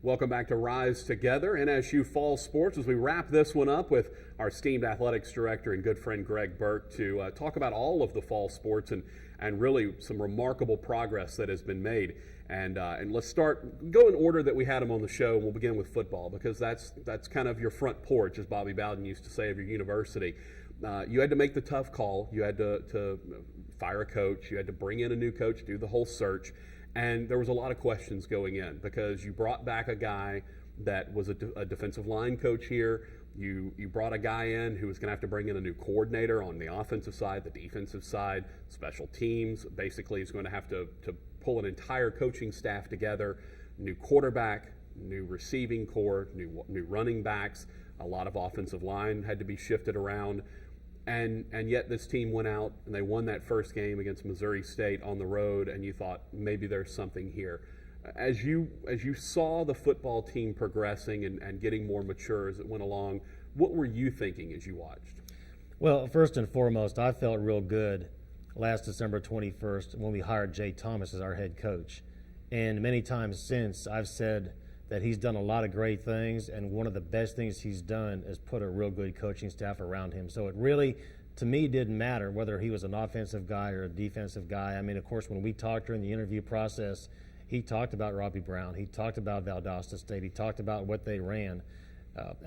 Welcome back to Rise Together, NSU Fall Sports, as we wrap this one up with our esteemed athletics director and good friend Greg Burke to talk about all of the fall sports and really some remarkable progress that has been made. And let's go in order that we had them on the show, and we'll begin with football because that's kind of your front porch, as Bobby Bowden used to say, of your university. You had to make the tough call. You had to fire a coach. You had to bring in a new coach, do the whole search. And there was a lot of questions going in because you brought back a guy that was a defensive line coach here. You brought a guy in who was going to have to bring in a new coordinator on the offensive side, the defensive side, special teams. Basically, he's going to have to pull an entire coaching staff together, new quarterback, new receiving core, new running backs. A lot of offensive line had to be shifted around. And yet this team went out and they won that first game against Missouri State on the road, and you thought maybe there's something here. As you saw the football team progressing and getting more mature as it went along, what were you thinking as you watched? Well, first and foremost, I felt real good last December 21st when we hired Jay Thomas as our head coach. And many times since, I've said that he's done a lot of great things, and one of the best things he's done is put a real good coaching staff around him. So it really, to me, didn't matter whether he was an offensive guy or a defensive guy. I mean, of course, when we talked during the interview process, he talked about Robbie Brown. He talked about Valdosta State. He talked about what they ran.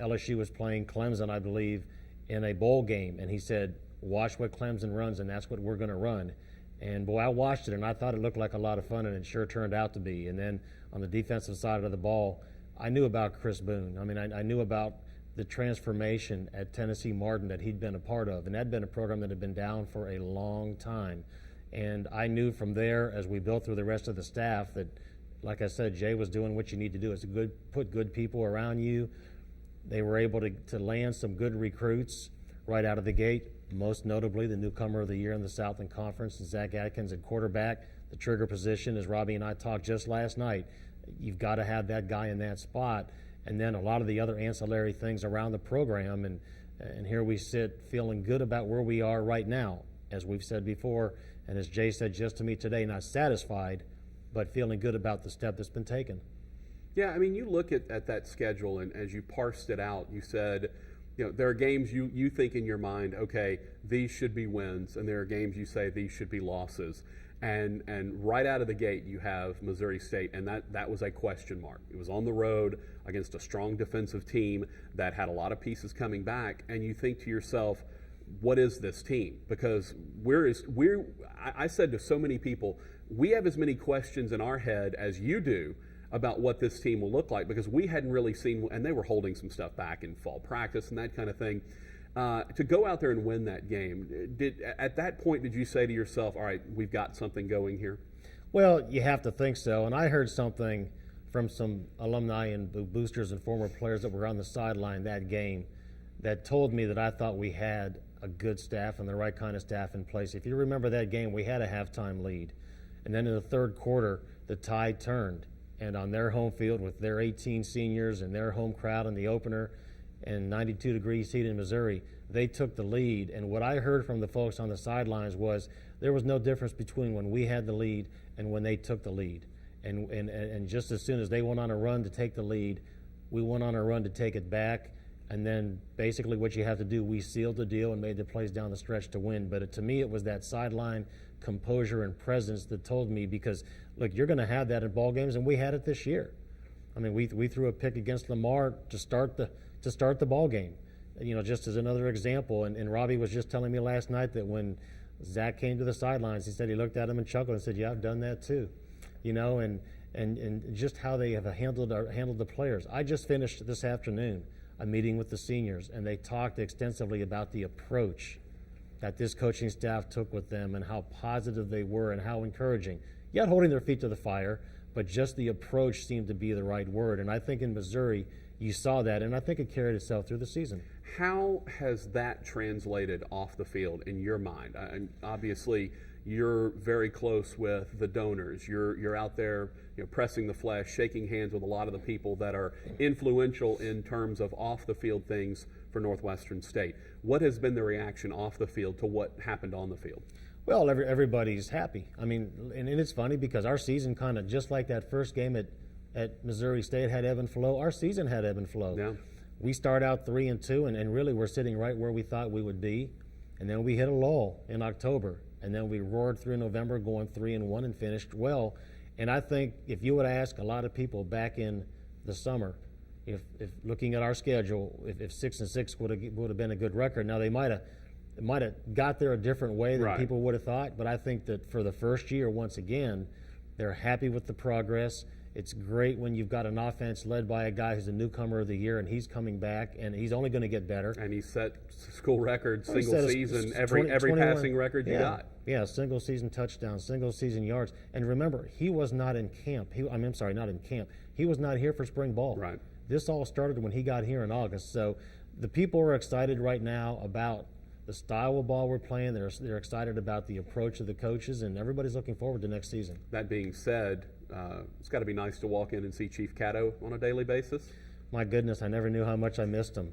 LSU was playing Clemson, I believe, in a bowl game, and he said, watch what Clemson runs, and that's what we're going to run. And, boy, I watched it, and I thought it looked like a lot of fun, and it sure turned out to be. And then on the defensive side of the ball, I knew about Chris Boone. I mean, I knew about the transformation at Tennessee Martin that he'd been a part of, and that had been a program that had been down for a long time. And I knew from there, as we built through the rest of the staff, that, like I said, Jay was doing what you need to do. It's put good people around you. They were able to land some good recruits right out of the gate, most notably the newcomer of the year in the Southland Conference, Zach Atkins at quarterback. The trigger position, as Robbie and I talked just last night, you've got to have that guy in that spot. And then a lot of the other ancillary things around the program. And here we sit feeling good about where we are right now, as we've said before, and as Jay said just to me today, not satisfied, but feeling good about the step that's been taken. Yeah, I mean, you look at that schedule, and as you parsed it out, you said, you know, there are games you think in your mind, okay, these should be wins, and there are games you say these should be losses. And right out of the gate, you have Missouri State, and that was a question mark. It was on the road against a strong defensive team that had a lot of pieces coming back, and you think to yourself, what is this team? Because I said to so many people, we have as many questions in our head as you do about what this team will look like, because we hadn't really seen, and they were holding some stuff back in fall practice and that kind of thing. To go out there and win that game, at that point did you say to yourself, all right, we've got something going here? Well, you have to think so. And I heard something from some alumni and boosters and former players that were on the sideline that game that told me that I thought we had a good staff and the right kind of staff in place. If you remember that game, we had a halftime lead. And then in the third quarter, the tide turned. And on their home field with their 18 seniors and their home crowd in the opener and 92 degrees heat in Missouri, they took the lead. And what I heard from the folks on the sidelines was there was no difference between when we had the lead and when they took the lead. And just as soon as they went on a run to take the lead, we went on a run to take it back. And then basically what you have to do, we sealed the deal and made the plays down the stretch to win. But to me, it was that sideline composure and presence that told me, because, look, you're going to have that in ball games, and we had it this year. I mean, we threw a pick against Lamar to start the ball game, you know, just as another example. And Robbie was just telling me last night that when Zach came to the sidelines, he said he looked at him and chuckled and said, yeah, I've done that too, you know, and just how they have handled the players. I just finished this afternoon a meeting with the seniors, and they talked extensively about the approach that this coaching staff took with them and how positive they were and how encouraging. Yet holding their feet to the fire, but just the approach seemed to be the right word. And I think in Missouri, you saw that, and I think it carried itself through the season. How has that translated off the field in your mind? Obviously, you're very close with the donors. You're out there, you know, pressing the flesh, shaking hands with a lot of the people that are influential in terms of off the field things for Northwestern State. What has been the reaction off the field to what happened on the field? Well, everybody's happy. I mean, and it's funny because our season kind of, just like that first game at at Missouri State had ebb and flow. Our season had ebb and flow. Yeah. We start out 3-2, and really we're sitting right where we thought we would be. And then we hit a lull in October. And then we roared through November, going 3-1 and finished well. And I think if you would ask a lot of people back in the summer, if looking at our schedule, if 6-6 would have been a good record, now they might have got there a different way than people would have thought. But I think that for the first year, once again, they're happy with the progress. It's great when you've got an offense led by a guy who's a newcomer of the year, and he's coming back, and he's only going to get better. And he set school records, single season, every passing record you got. Yeah, single season touchdowns, single season yards. And remember, he was not in camp. Not in camp. He was not here for spring ball. Right. This all started when he got here in August. So the people are excited right now about the style of ball we're playing. They're excited about the approach of the coaches, and everybody's looking forward to next season. That being said, it's got to be nice to walk in and see Chief Cato on a daily basis. My goodness, I never knew how much I missed him.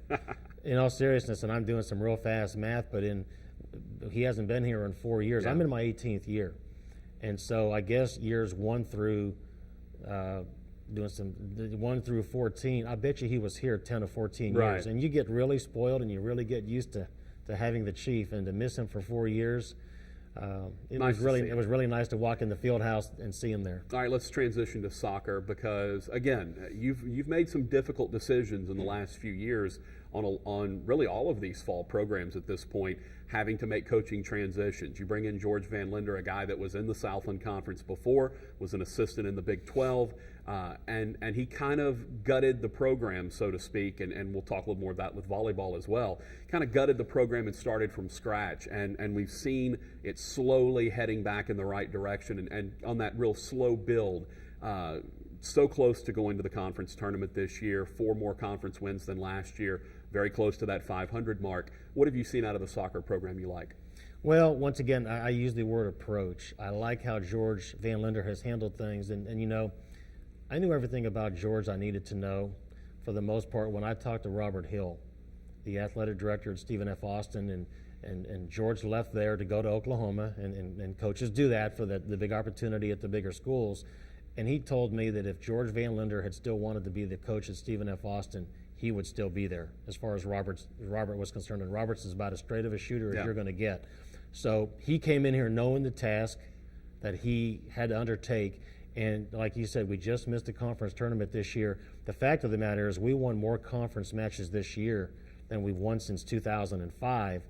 In all seriousness, and I'm doing some real fast math, but he hasn't been here in 4 years. Yeah. I'm in my 18th year. And so I guess years 1 through 14, I bet you he was here 10 or 14 years. And you get really spoiled, and you really get used to having the Chief, and to miss him for 4 years. It was really nice to walk in the field house and see him there. All right, let's transition to soccer, because again, you've made some difficult decisions in the last few years on really all of these fall programs at this point, having to make coaching transitions. You bring in George Van Linder, a guy that was in the Southland Conference before, was an assistant in the Big 12, and he kind of gutted the program, so to speak, and we'll talk a little more about that with volleyball as well. Kind of gutted the program and started from scratch, and we've seen it slowly heading back in the right direction, and on that real slow build. So close to going to the conference tournament this year, 4 more conference wins than last year, very close to that 500 mark. What have you seen out of the soccer program you like? Well, once again, I use the word approach. I like how George Van Linder has handled things, and you know, I knew everything about George I needed to know for the most part when I talked to Robert Hill, the athletic director at Stephen F. Austin, and George left there to go to Oklahoma, and coaches do that for the big opportunity at the bigger schools. And he told me that if George Van Linder had still wanted to be the coach at Stephen F. Austin, he would still be there as far as Robert was concerned. And Roberts is about as straight of a shooter as you're going to get. So he came in here knowing the task that he had to undertake. And like you said, we just missed the conference tournament this year. The fact of the matter is we won more conference matches this year than we've won since 2005.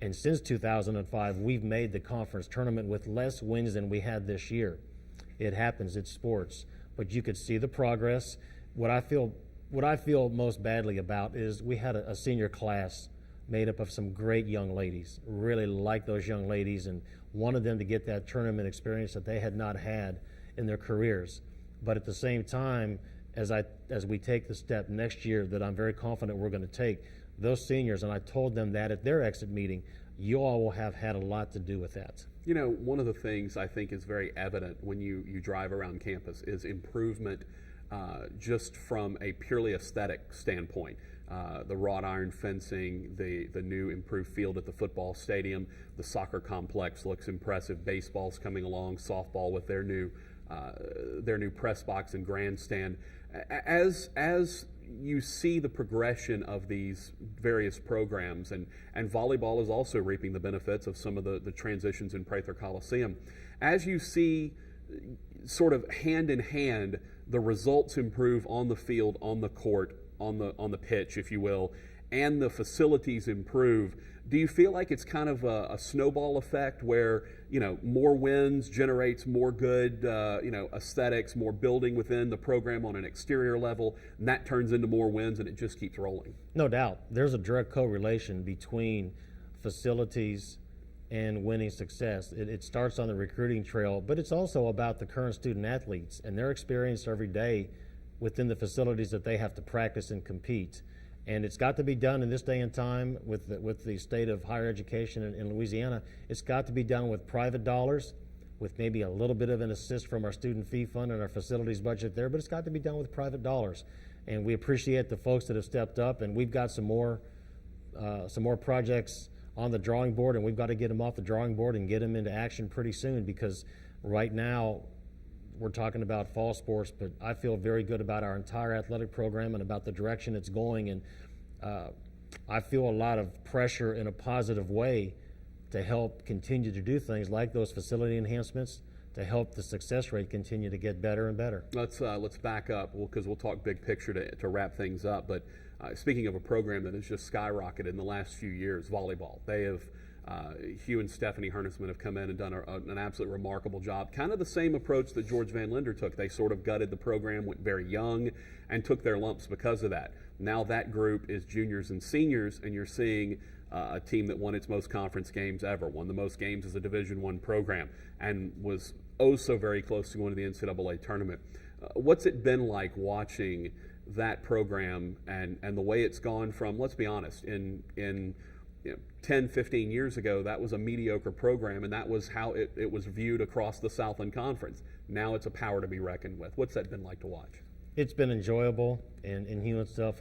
And since 2005, we've made the conference tournament with less wins than we had this year. It happens. It's sports. But you could see the progress. What I feel most badly about is we had a senior class made up of some great young ladies. Really liked those young ladies and wanted them to get that tournament experience that they had not had in their careers. But at the same time, as we take the step next year that I'm very confident we're going to take, those seniors, and I told them that at their exit meeting, you all will have had a lot to do with that. You know, one of the things I think is very evident when you drive around campus is improvement just from a purely aesthetic standpoint. The wrought iron fencing, the new improved field at the football stadium, the soccer complex looks impressive. Baseball's coming along, softball with their new press box and grandstand. As you see the progression of these various programs, and volleyball is also reaping the benefits of some of the transitions in Prather Coliseum. As you see sort of hand in hand the results improve on the field, on the court, on the pitch, if you will, and the facilities improve, do you feel like it's kind of a snowball effect where, you know, more wins generates more good, aesthetics, more building within the program on an exterior level, and that turns into more wins, and it just keeps rolling? No doubt. There's a direct correlation between facilities and winning success. It starts on the recruiting trail, but it's also about the current student athletes and their experience every day within the facilities that they have to practice and compete. And it's got to be done in this day and time with the state of higher education in Louisiana. It's got to be done with private dollars, with maybe a little bit of an assist from our student fee fund and our facilities budget there, but it's got to be done with private dollars. And we appreciate the folks that have stepped up, and we've got some more projects on the drawing board, and we've got to get them off the drawing board and get them into action pretty soon, because right now we're talking about fall sports, but I feel very good about our entire athletic program and about the direction it's going. And I feel a lot of pressure in a positive way to help continue to do things like those facility enhancements to help the success rate continue to get better and better. Let's back up because we'll talk big picture to wrap things up. But speaking of a program that has just skyrocketed in the last few years, volleyball. They have Hugh and Stephanie Hernisman have come in and done an absolutely remarkable job. Kind of the same approach that George Van Linder took. They sort of gutted the program, went very young, and took their lumps because of that. Now that group is juniors and seniors, and you're seeing a team that won its most conference games ever, won the most games as a Division I program, and was oh so very close to going to the NCAA tournament. What's it been like watching that program and the way it's gone from, let's be honest, in 10, 15 years ago, that was a mediocre program, and that was how it was viewed across the Southland Conference. Now it's a power to be reckoned with. What's that been like to watch? It's been enjoyable, and Hugh and Steph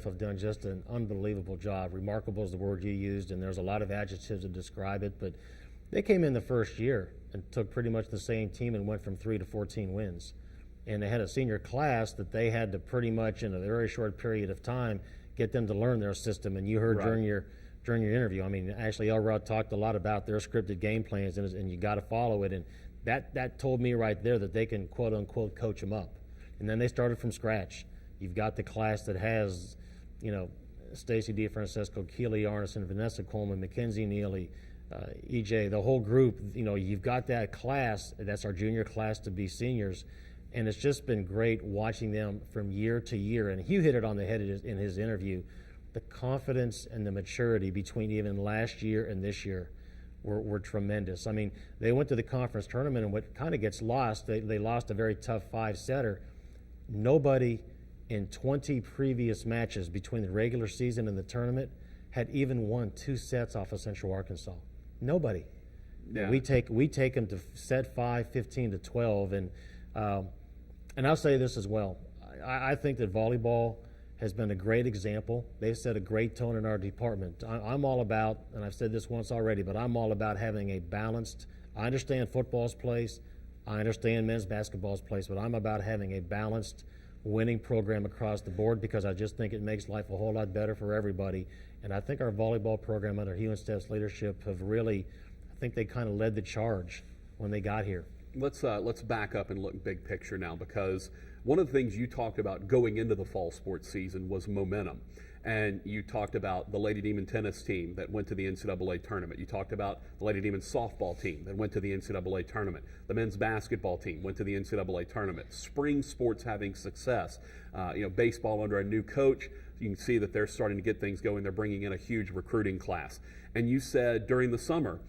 have done just an unbelievable job. Remarkable is the word you used, and there's a lot of adjectives to describe it, but they came in the first year and took pretty much the same team and went from 3 to 14 wins. And they had a senior class that they had to pretty much, in a very short period of time, get them to learn their system. And you heard right. during your interview, I mean, Ashley Elrod talked a lot about their scripted game plans, and you got to follow it. And that told me right there that they can, quote unquote, coach them up. And then they started from scratch. You've got the class that has, Stacy DiFrancesco, Keely Arneson, Vanessa Coleman, Mackenzie Neely, EJ, the whole group. You've got that class. That's our junior class to be seniors. And it's just been great watching them from year to year. And Hugh hit it on the head in his interview. The confidence and the maturity between even last year and this year were tremendous. I mean, they went to the conference tournament, and what kind of gets lost, they lost a very tough 5-setter. Nobody in 20 previous matches between the regular season and the tournament had even won 2 sets off of Central Arkansas. Nobody. Yeah. We take them to set 5, 15-12, and I'll say this as well. I think that volleyball has been a great example. They've set a great tone in our department. I'm all about, and I've said this once already, but I'm all about having a balanced. I understand football's place. I understand men's basketball's place, but I'm about having a balanced winning program across the board because I just think it makes life a whole lot better for everybody. And I think our volleyball program under Hugh and Steph's leadership have really, I think they kind of led the charge when they got here. Let's back up and look big picture now, because one of the things you talked about going into the fall sports season was momentum. And you talked about the Lady Demon tennis team that went to the NCAA tournament. You talked about the Lady Demon softball team that went to the NCAA tournament. The men's basketball team went to the NCAA tournament. Spring sports having success. Baseball under a new coach. You can see that they're starting to get things going. They're bringing in a huge recruiting class. And you said during the summer,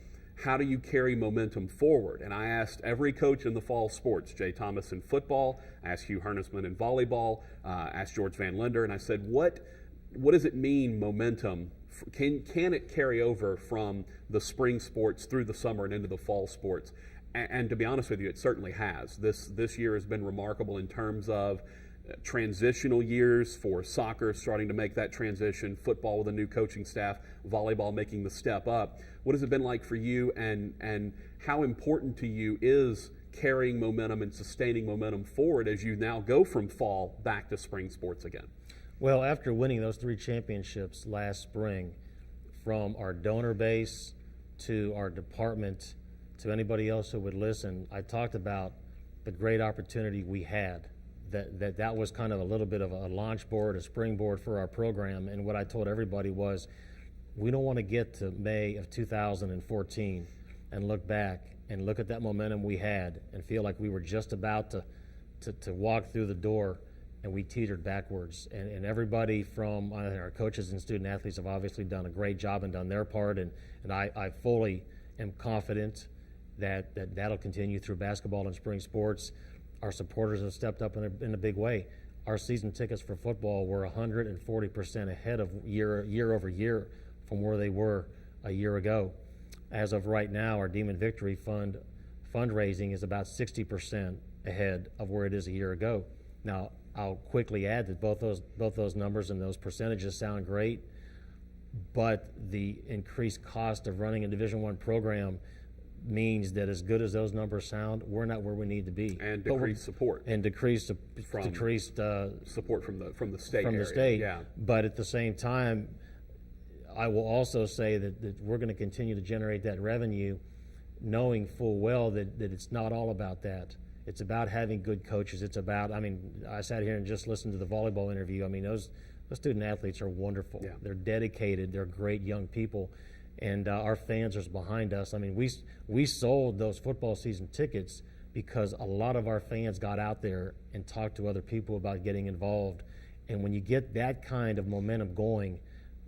how do you carry momentum forward? And I asked every coach in the fall sports, Jay Thomas in football, I asked Hugh Hernisman in volleyball, asked George Van Linder, and I said, what does it mean, momentum? Can it carry over from the spring sports through the summer and into the fall sports? And to be honest with you, it certainly has. This year has been remarkable in terms of transitional years for soccer starting to make that transition, football with a new coaching staff, volleyball making the step up. What has it been like for you, and how important to you is carrying momentum and sustaining momentum forward as you now go from fall back to spring sports again? Well, after winning those 3 championships last spring, from our donor base to our department to anybody else who would listen, I talked about the great opportunity we had. That was kind of a little bit of a launch board, a springboard for our program. And what I told everybody was, we don't want to get to May of 2014 and look back and look at that momentum we had and feel like we were just about to walk through the door and we teetered backwards. And everybody from our coaches and student athletes have obviously done a great job and done their part. And I fully am confident that'll continue through basketball and spring sports. Our supporters have stepped up in a big way. Our season tickets for football were 140% ahead of year over year from where they were a year ago. As of right now, our Demon Victory Fund fundraising is about 60% ahead of where it is a year ago. Now, I'll quickly add that both those numbers and those percentages sound great, but the increased cost of running a Division I program, means that as good as those numbers sound, we're not where we need to be. And decreased support. And decreased support from the state. From the state. Yeah. But at the same time, I will also say that we're going to continue to generate that revenue, knowing full well that it's not all about that. It's about having good coaches. It's about, I mean, I sat here and just listened to the volleyball interview. I mean, those student athletes are wonderful. Yeah. They're dedicated. They're great young people. And our fans are behind us. I mean, we sold those football season tickets because a lot of our fans got out there and talked to other people about getting involved. And when you get that kind of momentum going,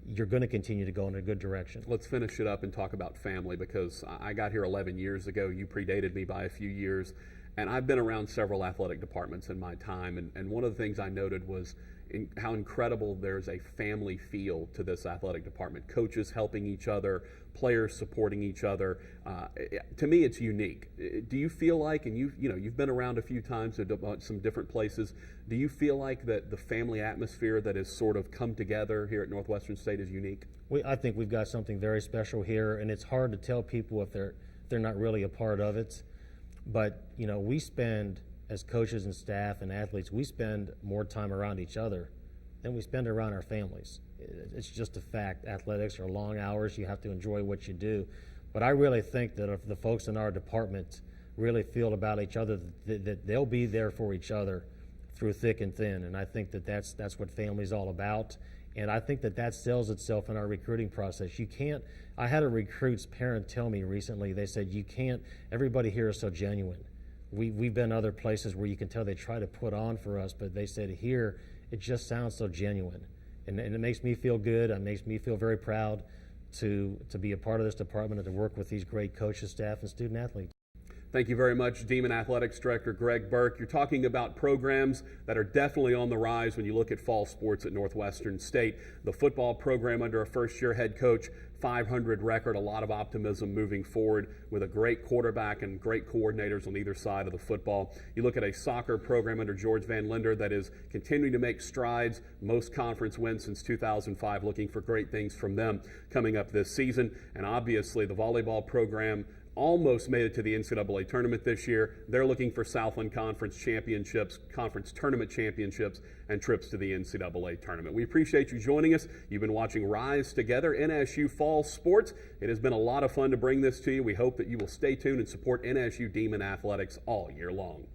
you're going to continue to go in a good direction. Let's finish it up and talk about family, because I got here 11 years ago. You predated me by a few years. And I've been around several athletic departments in my time. And one of the things I noted was how incredible there's a family feel to this athletic department. Coaches helping each other, players supporting each other. To me, it's unique. Do you feel like, and you've been around a few times at some different places, do you feel like that the family atmosphere that has sort of come together here at Northwestern State is unique? I think we've got something very special here, and it's hard to tell people if they're not really a part of it. But, we spend, as coaches and staff and athletes, we spend more time around each other than we spend around our families. It's just a fact. Athletics are long hours. You have to enjoy what you do. But I really think that if the folks in our department really feel about each other, that they'll be there for each other through thick and thin. And I think that's what family's all about. And I think that sells itself in our recruiting process. I had a recruit's parent tell me recently, they said, everybody here is so genuine. We've been other places where you can tell they try to put on for us, but they said here, it just sounds so genuine. And it makes me feel good. It makes me feel very proud to be a part of this department and to work with these great coaches, staff, and student athletes. Thank you very much, Demon Athletics Director Greg Burke. You're talking about programs that are definitely on the rise when you look at fall sports at Northwestern State. The football program under a first-year head coach, 500 record, a lot of optimism moving forward with a great quarterback and great coordinators on either side of the football. You look at a soccer program under George Van Linder that is continuing to make strides, most conference wins since 2005, looking for great things from them coming up this season. And obviously the volleyball program almost made it to the NCAA tournament this year. They're looking for Southland Conference championships, conference tournament championships, and trips to the NCAA tournament. We appreciate you joining us. You've been watching Rise Together, NSU Fall Sports. It has been a lot of fun to bring this to you. We hope that you will stay tuned and support NSU Demon Athletics all year long.